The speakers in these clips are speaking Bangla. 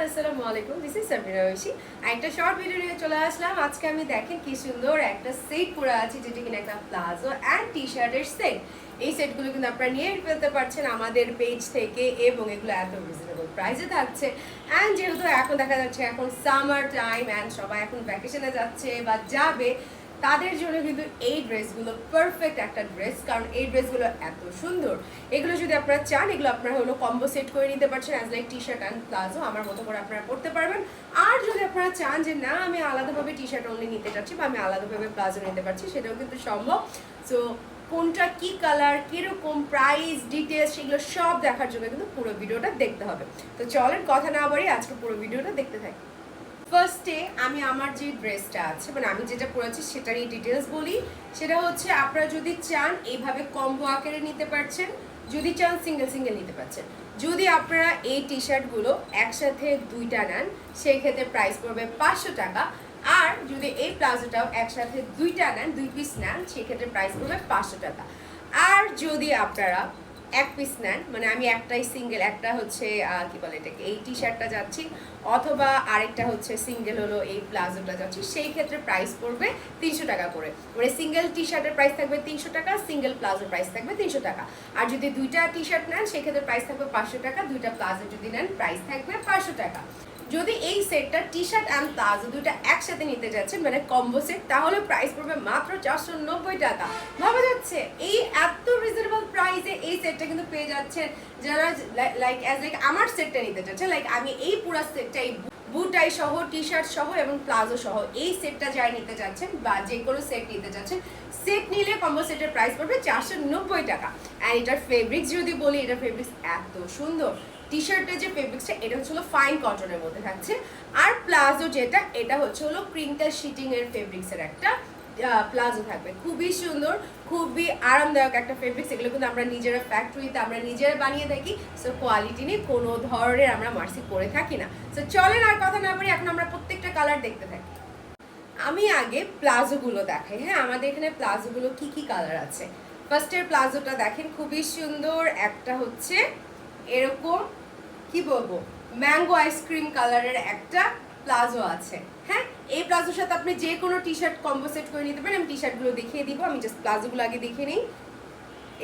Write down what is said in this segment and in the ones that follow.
এভরিওয়ান, আসসালামু আলাইকুম। This is Sabina Oishi. একটা শর্ট ভিডিও নিয়ে চলে আসলাম। আজকে আমি দেখেন কি সুন্দর একটা সেট পরে আছি, যেটা কিনা একটা প্লাজো অ্যান্ড টি শার্টের সেট। এই সেটগুলো কিন্তু আপনারা নিয়ে ফেলতে পারছেন আমাদের পেজ থেকে, এবং এগুলো এত রিজনেবল প্রাইসে থাকছে। অ্যান্ড যেহেতু এখন দেখা যাচ্ছে এখন সামার টাইম অ্যান্ড সবাই এখন ভ্যাকেশনে যাচ্ছে বা যাবে, তাদের জন্য কিন্তু এই ড্রেসগুলো পারফেক্ট একটা ড্রেস। কারণ এই ড্রেসগুলো এত সুন্দর। এগুলো যদি আপনারা চান, এগুলো আপনারা হলো কম্বো সেট করে নিতে পারছেন as like T shirt and palazzo, আমার মতো করে আপনারা পরতে পারবেন। আর যদি আপনারা চান যে না, আমি আলাদাভাবে টি শার্ট অনলি নিতে চাচ্ছি বা আমি আলাদাভাবে প্লাজো নিতে পারছি, সেটাও কিন্তু সম্ভব। সো কোনটা কি কালার, কিরকম প্রাইস, ডিটেলস, সেগুলো সব দেখার জন্য কিন্তু পুরো ভিডিওটা দেখতে হবে। তো চলেন কথা না বাড়িয়ে আজকে পুরো ভিডিওটা দেখতে থাকি। ফার্স্টে আমি আমার যে ড্রেসটা আছে, মানে আমি যেটা পরেছি সেটারই ডিটেলস বলি। সেটা হচ্ছে আপনারা যদি চান এইভাবে কম্বো আকারে নিতে পারছেন, যদি চান সিঙ্গেল সিঙ্গেল নিতে পারছেন। যদি আপনারা এই টি শার্টগুলো একসাথে দুইটা নেন, সেই ক্ষেত্রে প্রাইস পড়বে 500 টাকা। আর যদি এই প্লাজোটাও একসাথে দুইটা নেন, 2 পিস নেন, সেক্ষেত্রে প্রাইস পড়বে 500 টাকা। আর যদি আপনারা এক পিস নেন, মানে আমি একটাই সিঙ্গেল, একটা হচ্ছে কি বলে এটাকে, এই টি শার্টটা যাচ্ছি, অথবা আরেকটা হচ্ছে সিঙ্গেল হলো এই প্লাজোটা যাচ্ছি, সেই ক্ষেত্রে প্রাইস পড়বে 300 টাকা করে। মানে সিঙ্গেল টি শার্টের প্রাইস থাকবে 300 টাকা, সিঙ্গেল প্লাজোর প্রাইস থাকবে 300 টাকা। আর যদি দুইটা টি শার্ট নেন, সেক্ষেত্রে প্রাইস থাকবে 500 টাকা, দুইটা প্লাজো যদি নেন প্রাইস থাকবে 500 টাকা। যদি এই সেটটা টি শার্ট অ্যান্ড প্লাজো দুইটা একসাথে নিতে যাচ্ছেন, মানে কম্বো সেট, তাহলে প্রাইস পড়বে মাত্র 490 টাকা। ভাবা যাচ্ছে এই এত রিজনেবল প্রাইসে এই সেটটা কিন্তু পেয়ে যাচ্ছেন যারা লাইক আমার সেটটা নিতে চাচ্ছে, লাইক আমি এই পুরো সেটটা, এই বুটাই সহ, টি শার্ট সহ এবং প্লাজো সহ এই সেটটা যারা নিতে চাচ্ছেন বা যে কোনো সেট নিতে চাচ্ছেন, সেট নিলে কম্বো সেটের প্রাইস পড়বে 490 টাকা। অ্যান্ড এটার ফেব্রিক্স যদি বলি, এটার ফেব্রিক্স এত সুন্দর। টি শার্টের যে ফেব্রিক্সটা, এটা হচ্ছে হলো ফাইন কটনের মধ্যে থাকছে। আর প্লাজো যেটা, এটা হচ্ছে হলো ক্রিঙ্কেল শিটিং এর ফেব্রিক্সের একটা প্লাজো থাকবে। খুবই সুন্দর, খুবই আরামদায়ক একটা ফেব্রিক্স। এগুলো কিন্তু আমরা নিজেরা ফ্যাক্টরিতে আমরা নিজেরা বানিয়ে থাকি। সো কোয়ালিটি নিয়ে কোনো ধরনের আমরা মার্সি করে থাকি না। সো চলেন আর কথা না বলি, এখন আমরা প্রত্যেকটা কালার দেখতে থাকি। আমি আগে প্লাজোগুলো দেখাই। হ্যাঁ, আমাদের এখানে প্লাজোগুলো কি কি কালার আছে। ফার্স্টের প্লাজোটা দেখেন, খুবই সুন্দর। একটা হচ্ছে এরকম কি বলবো, ম্যাঙ্গো আইসক্রিম কালারের একটা প্লাজো আছে। হ্যাঁ, এই প্লাজোর সাথে আপনি যে কোনো টি শার্ট কম্বো সেট করে নিতে পারেন। আমি টি শার্টগুলো দেখিয়ে দিব, আমি জাস্ট প্লাজোগুলো আগে দেখে নিই।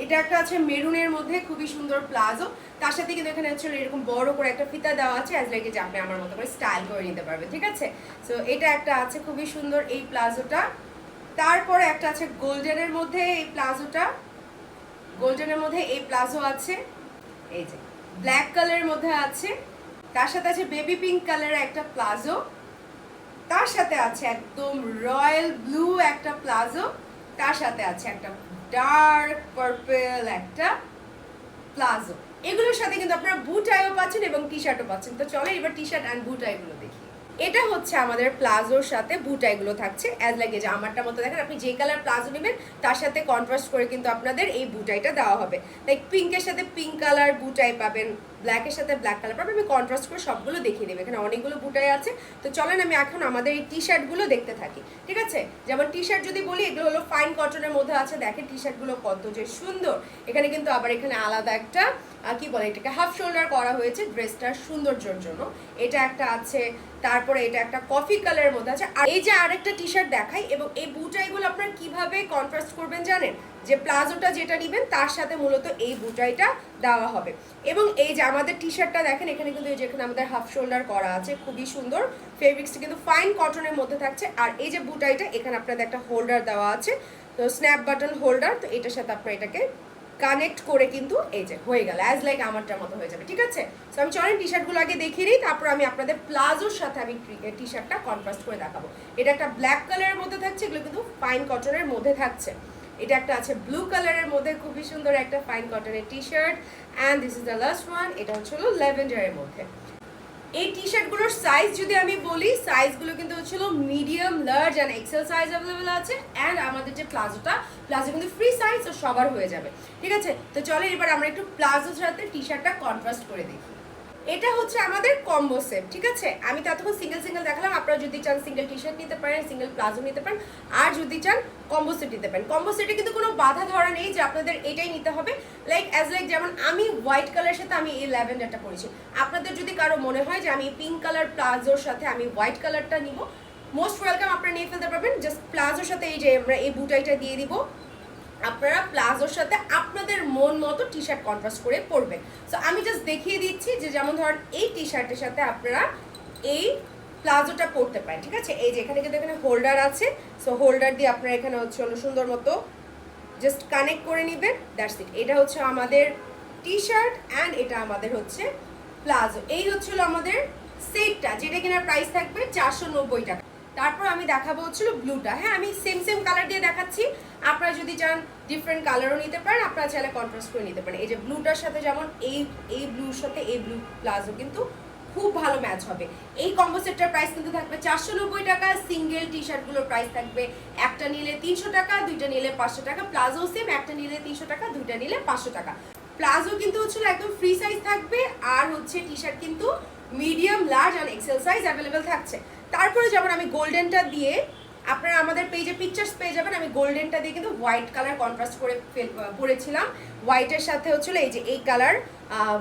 এটা একটা আছে মেরুনের মধ্যে, খুবই সুন্দর প্লাজো। তার সাথে কিন্তু এখানে হচ্ছে এরকম বড় করে একটা ফিতা দেওয়া আছে, অ্যাজ লাইক যে আপনি আমার মতো করে স্টাইল করে নিতে পারবেন। ঠিক আছে, সো এটা একটা আছে খুবই সুন্দর এই প্লাজোটা। তারপরে একটা আছে গোল্ডেনের মধ্যে এই প্লাজোটা, গোল্ডেনের মধ্যে এই প্লাজো আছে। এই যে ব্ল্যাক কালারের মধ্যে আছে, তার সাথে আছে বেবি পিঙ্ক কালারের একটা প্লাজো, তার সাথে আছে একদম রয়্যাল ব্লু একটা প্লাজো, তার সাথে আছে একটা ডার্ক পার্পল একটা প্লাজো। এগুলোর সাথে কিন্তু আপনারা বুটাইও পাচ্ছেন এবং টি শার্টও পাচ্ছেন। তো চলে এবার টি শার্ট অ্যান্ড বুটাইগুলো দেখি। এটা হচ্ছে আমাদের প্লাজোর সাথে বুটাইগুলো থাকছে, অ্যাজ লাগে যে আমারটা মতো দেখেন, আপনি যে কালার প্লাজো নেবেন তার সাথে কন্ট্রাস্ট করে কিন্তু আপনাদের এই বুটাইটা দেওয়া হবে। লাইক পিঙ্কের সাথে পিঙ্ক কালার বুটাই পাবেন, ব্ল্যাকের সাথে ব্ল্যাক কালার পাবেন। আমি কন্ট্রাস্ট করে সবগুলো দেখিয়ে দেবো, এখানে অনেকগুলো বুটাই আছে। তো চলেন আমি এখন আমাদের এই টি শার্টগুলো দেখতে থাকি। ঠিক আছে, যেমন টি শার্ট যদি বলি, এগুলো হলো ফাইন কটনের মধ্যে আছে। দেখেন টি শার্টগুলো কত যে সুন্দর। এখানে কিন্তু আবার এখানে আলাদা একটা কি বলে এটাকে, হাফ শোল্ডার করা হয়েছে ড্রেসটার সৌন্দর্যের জন্য। এটা একটা আছে, তারপরে এটা একটা কফি কালারের মধ্যে আছে। আর এই যে আরেকটা টি শার্ট দেখাই, এবং এই বুটাইগুলো আপনারা কিভাবে কন্ট্রাস্ট করবেন জানেন, যে প্লাজোটা যেটা নেবেন তার সাথে মূলত এই বুটাইটা দেওয়া হবে। এবং এই যে আমাদের টি শার্টটা দেখেন, এখানে কিন্তু যেখানে আমাদের হাফ শোল্ডার করা আছে, খুবই সুন্দর। ফেব্রিক্সটা কিন্তু ফাইন কটনের মধ্যে থাকছে। আর এই যে বুটাইটা, এখানে আপনাদের একটা হোল্ডার দেওয়া আছে, তো স্ন্যাপ বাটন হোল্ডার। তো এটার সাথে আপনারা এটাকে কানেক্ট করে কিন্তু এই যে হয়ে গেল, অ্যাজ লাইক আমারটার মতো হয়ে যাবে। ঠিক আছে, সো আমি চলেন টি শার্টগুলো আগে দেখিয়ে নিই, তারপর আমি আপনাদের প্লাজোর সাথে আমি টি শার্টটা কন্ট্রাস্ট করে দেখাবো। এটা একটা ব্ল্যাক কালারের মধ্যে থাকছে, এগুলো কিন্তু ফাইন কটনের মধ্যে থাকছে। এটা একটা আছে ব্লু কালারের মধ্যে, খুবই সুন্দর একটা ফাইন কটনের T shirt. And this is the last one, এটা হচ্ছে হলো ল্যাভেন্ডারের মধ্যে। এই টি শার্টগুলোর সাইজ যদি আমি বলি, সাইজগুলো কিন্তু হচ্ছিল medium, large and XL size available আছে। অ্যান্ড আমাদের যে প্লাজোটা, প্লাজো কিন্তু ফ্রি সাইজ, ও সবার হয়ে যাবে। ঠিক আছে, তো চলো এবার আমরা একটু প্লাজোর সাথে টি শার্টটা কন্ট্রাস্ট করে দেখি। এটা হচ্ছে আমাদের কম্বো সেট, ঠিক আছে? আমি তো এতক্ষণ সিঙ্গেল সিঙ্গেল দেখালাম, আপনারা যদি চান সিঙ্গেল টি শার্ট নিতে পারেন, সিঙ্গেল প্লাজো নিতে পারেন, আর যদি চান কম্বো সেট নিতে পারেন। কম্বো সেটে কিন্তু কোনো বাধা ধরা নেই যে আপনাদের এটাই নিতে হবে। লাইক যেমন আমি হোয়াইট কালারের সাথে আমি এই ল্যাভেন্ডারটা পরেছি, আপনাদের যদি কারো মনে হয় যে আমি পিঙ্ক কালার প্লাজোর সাথে আমি হোয়াইট কালারটা নিব, মোস্ট ওয়েলকাম, আপনারা নিয়ে ফেলতে পারবেন। জাস্ট প্লাজোর সাথে এই যে আমরা এই বুটাইটা দিয়ে দিব, আপনারা প্লাজোর সাথে আপনাদের মন মতো টি শার্ট কন্ট্রাস্ট করে পরবেন। সো আমি জাস্ট দেখিয়ে দিচ্ছি যে যেমন ধরেন এই টি শার্টের সাথে আপনারা এই প্লাজোটা পরতে পারেন, ঠিক আছে? এই যে এখানে কিন্তু এখানে হোল্ডার আছে, সো হোল্ডার দিয়ে আপনারা এখানে হচ্ছে সুন্দর মতো জাস্ট কানেক্ট করে নেবেন, দ্যাটস ইট। এটা হচ্ছে আমাদের টি শার্ট অ্যান্ড এটা আমাদের হচ্ছে প্লাজো। এই হচ্ছিল আমাদের সেটটা, যেটা কিনা প্রাইস থাকবে 490 টাকা। তারপর আমি দেখাবো হচ্ছিল ব্লুটা। হ্যাঁ, আমি সেম কালার দিয়ে দেখাচ্ছি, আপনারা যদি চান ডিফারেন্ট কালারও নিতে পারেন, আপনারা চাইলে কন্ট্রাস্ট করে নিতে পারেন। এই যে ব্লুটার সাথে যেমন এই ব্লুর সাথে এই ব্লু প্লাজো কিন্তু খুব ভালো ম্যাচ হবে। এই কম্বো সেটটার প্রাইস কিন্তু থাকবে 490 টাকা। সিঙ্গেল টি শার্টগুলোর প্রাইস থাকবে একটা নিলে 300 টাকা, দুইটা নিলে 500 টাকা। প্লাজো সেম, একটা নিলে 300 টাকা, দুইটা নিলে 500 টাকা। প্লাজো কিন্তু হচ্ছিল একদম ফ্রি সাইজ থাকবে, আর হচ্ছে টি শার্ট কিন্তু মিডিয়াম, লার্জ আর এক্সেল সাইজ অ্যাভেলেবেল থাকছে। তারপরে যেমন আমি গোল্ডেনটা দিয়ে, আপনারা আমাদের পেজে পিকচার্স পেয়ে যাবেন, আমি গোল্ডেনটা দিয়ে কিন্তু হোয়াইট কালার কন্ট্রাস্ট করে পরেছিলাম। হোয়াইটের সাথে হচ্ছিল এই যে এই কালার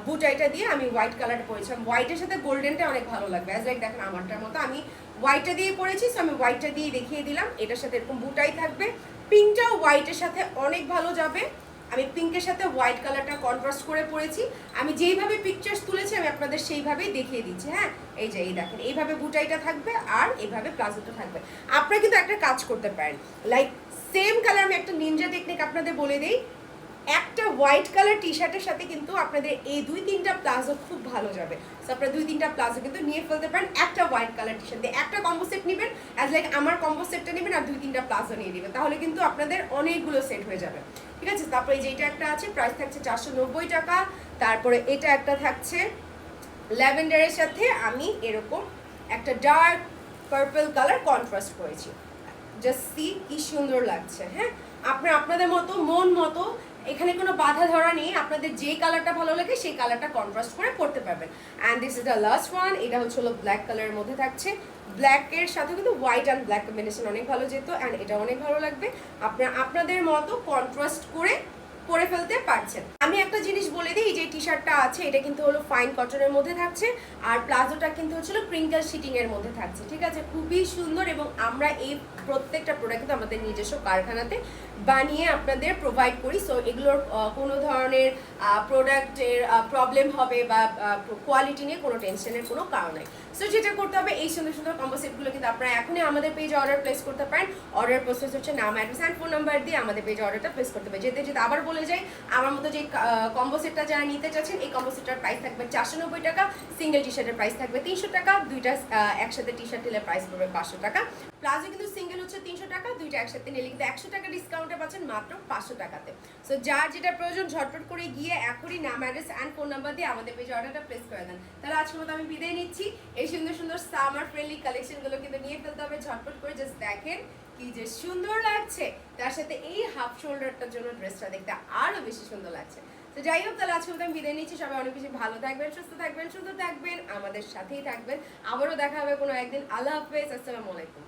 বুটাইটা দিয়ে আমি হোয়াইট কালারটা পরেছিলাম। হোয়াইটের সাথে গোল্ডেনটা অনেক ভালো লাগবে, অ্যাজ লাইক দেখেন আমারটার মতো আমি হোয়াইটটা দিয়ে পরেছি, সো আমি হোয়াইটটা দিয়ে দেখিয়ে দিলাম। এটার সাথে এরকম বুটাই থাকবে। পিঙ্কটাও হোয়াইটের সাথে অনেক ভালো যাবে। আমি পিঙ্কের সাথে হোয়াইট কালারটা কন্ট্রাস্ট করে পরেছি। আমি যেইভাবে পিকচার্স তুলেছি আমি আপনাদের সেইভাবেই দেখিয়ে দিচ্ছি। হ্যাঁ, এই যে এই দেখেন এইভাবে বুটাইটা থাকবে আর এইভাবে প্লাজোটা থাকবে। আপনারা কিন্তু একটা কাজ করতে পারেন, লাইক সেম কালার, আমি একটা নিনজা টেকনিক আপনাদের বলে দিই। একটা হোয়াইট কালার টি শার্টের সাথে কিন্তু আপনাদের এই 2-3টা প্লাজো খুব ভালো যাবে। সো আপনারা 2-3টা প্লাজো কিন্তু নিয়ে ফেলতে পারেন একটা হোয়াইট কালার টি শার্ট দিয়ে। একটা কম্বো সেট নেবেন, অ্যাজ লাইক আমার কম্বো সেটটা নেবেন আর 2-3টা প্লাজো নিয়ে নেবেন, তাহলে কিন্তু আপনাদের অনেকগুলো সেট হয়ে যাবে, ঠিক আছে? তারপরে এই যে এটা একটা আছে, প্রাইস থাকছে 490 টাকা। তারপরে এটা একটা থাকছে ল্যাভেন্ডারের সাথে আমি এরকম একটা ডার্ক পার্পল কালার কন্ট্রাস্ট করেছি। জাস্ট সি কি সুন্দর লাগছে। হ্যাঁ, আপনাদের মতো মন মতো, এখানে কোনো বাধা ধরা নেই, আপনাদের যে কালারটা ভালো লাগে সেই কালারটা কন্ট্রাস্ট করে পড়তে পারবেন। And this is the last one, এটা হচ্ছে হলো ব্ল্যাক কালারের মধ্যে থাকছে। ব্ল্যাকের সাথে কিন্তু হোয়াইট অ্যান্ড ব্ল্যাক কম্বিনেশন অনেক ভালো যেত, অ্যান্ড এটা অনেক ভালো লাগবে। আপনাদের মতো কন্ট্রাস্ট করে পরে ফেলতে পারছেন। আমি একটা জিনিস বলে দিই, যে টি শার্টটা আছে এটা কিন্তু হলো ফাইন কটনের মধ্যে থাকছে, আর প্লাজোটা কিন্তু হচ্ছিল ক্রিঙ্কেল শিটিং এর মধ্যে থাকছে, ঠিক আছে? খুবই সুন্দর, এবং আমরা এই প্রত্যেকটা প্রোডাক্ট কিন্তু আমাদের নিজস্ব কারখানাতে বানিয়ে আপনাদের প্রোভাইড করি। সো এগুলোর কোনো ধরনের প্রোডাক্টের প্রবলেম হবে বা কোয়ালিটি নিয়ে কোনো টেনশনের কোনো কারণ নেই। সো যেটা করতে হবে, এই সুন্দর সুন্দর কম্বো সেটগুলো কিন্তু আপনারা এখনই আমাদের পেজে অর্ডার প্লেস করতে পারেন। অর্ডার প্রসেস হচ্ছে নাম, অ্যাড্রেস অ্যান্ড ফোন নাম্বার দিয়ে আমাদের পেজে অর্ডারটা প্লেস করতে হবে। যেতে যেতে আবার বলে যাই, আমার মতো যে কম্বো সেটটা যারা নিতে চাচ্ছেন, এই কম্বো সেটটার প্রাইস থাকবে 490 টাকা। সিঙ্গেল টি শার্টের প্রাইস থাকবে 300 টাকা, দুইটা একসাথে টি শার্ট নিলে প্রাইস পড়বে 500 টাকা। প্লাজো কিন্তু সিঙ্গেল হচ্ছে 300 টাকা, দুইটা একসাথে নিলে কিন্তু 100 টাকা ডিসকাউন্টে পাচ্ছেন মাত্র 500 টাকাতে। সো যার যেটা প্রয়োজন ঝটপট করে গিয়ে এখনই নাম, অ্যাড্রেস অ্যান্ড ফোন নাম্বার দিয়ে আমাদের পেজে অর্ডারটা প্লেস করে দেন। তাহলে আজকের মতো আমি বিদায় নিচ্ছি। এই সুন্দর সুন্দর সামার ফ্রেন্ডলি কালেকশনগুলো কিন্তু নিয়ে ফেলতে হবে ঝটপট করে। জাস্ট দেখেন কি যে সুন্দর লাগছে, তার সাথে এই হাফ শোল্ডারটার জন্য ড্রেসটা দেখতে আরো বেশি সুন্দর লাগছে। তো যাই হোক, তাহলে আজকে আমি বিদায় নিচ্ছি। সবাই অনেক বেশি ভালো থাকবেন, সুস্থ থাকবেন, সুন্দর থাকবেন, আমাদের সাথেই থাকবেন। আবারও দেখা হবে কোনো একদিন। আল্লাহ হাফেজ, আসসালামু আলাইকুম।